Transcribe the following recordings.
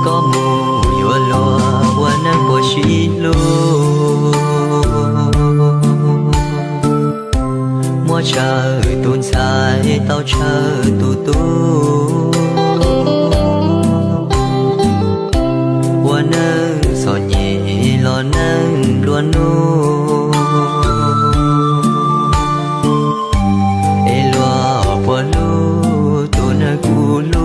có mùi ua loa qua nắng của xí lô mua chờ tuôn dài tao chờ tu qua nắng gió nhẹ lo nắng luôn nô e loa qua lu tu na cu lu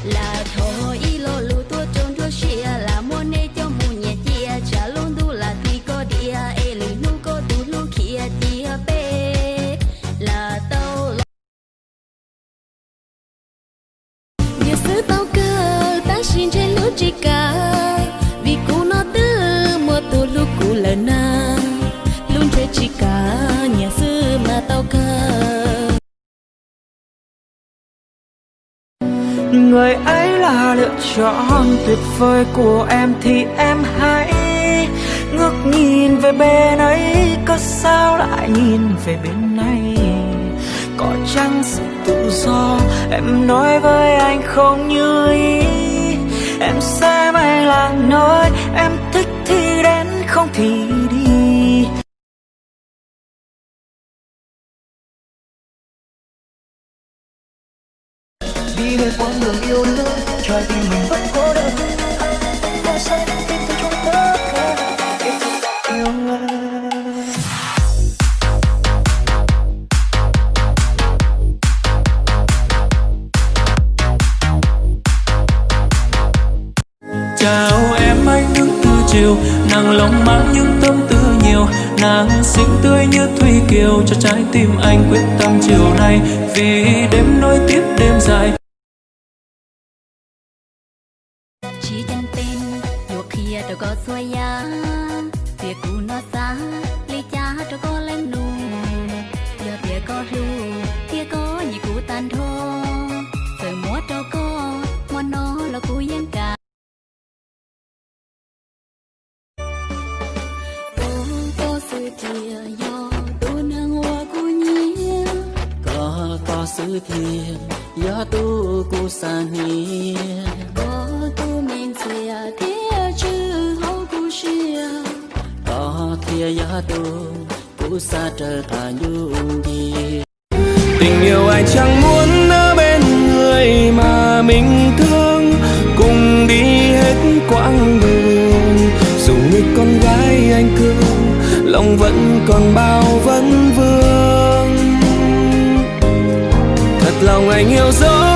là thôi lo lu tua trôn tua xia là mua nê cho mu nhẹ chia trả luôn tu là thì có địa e lì nu có tu lu kia chia bê là tao như sứ tao cơ ta xin trên lũ chỉ cả vì cú nó tư mua tu lu cú là na luôn chơi chỉ cả nhà sư mà tao cơ. Người ấy là lựa chọn tuyệt vời của em thì em hãy ngước nhìn về bên ấy, có sao lại nhìn về bên này? Có chăng sự tự do em nói với anh không như ý? Em xem anh là nơi em thích thì đến, không thì đi. Đi về con đường yêu đương, trái tim mình vẫn cô đơn. Có sao tim tôi trong tất cả yêu anh. Chào em anh đứng từ chiều, nàng lòng mang những tâm tư nhiều, nàng xinh tươi như thủy kiều, cho trái tim anh quyết tâm chiều nay, vì đêm nối tiếp đêm dài. Chỉ chân tên vô kia đâu có xoay ya việc cụ nó xa lấy cha đâu có lên nụ giờ việc có ru kia có nhị cụ tan thô rồi múa đâu có mua nó là cụ yên cả có sự thiệt do tu nang hoa cụ nhia có sự thiệt do tu cụ san hiền thia giá tu cũ xa trở thà nhung gì. Tình yêu ai chẳng muốn ở bên người mà mình thương, cùng đi hết quãng đường. Dù người con gái anh thương, lòng vẫn còn bao vấn vương. Thật lòng anh yêu dấu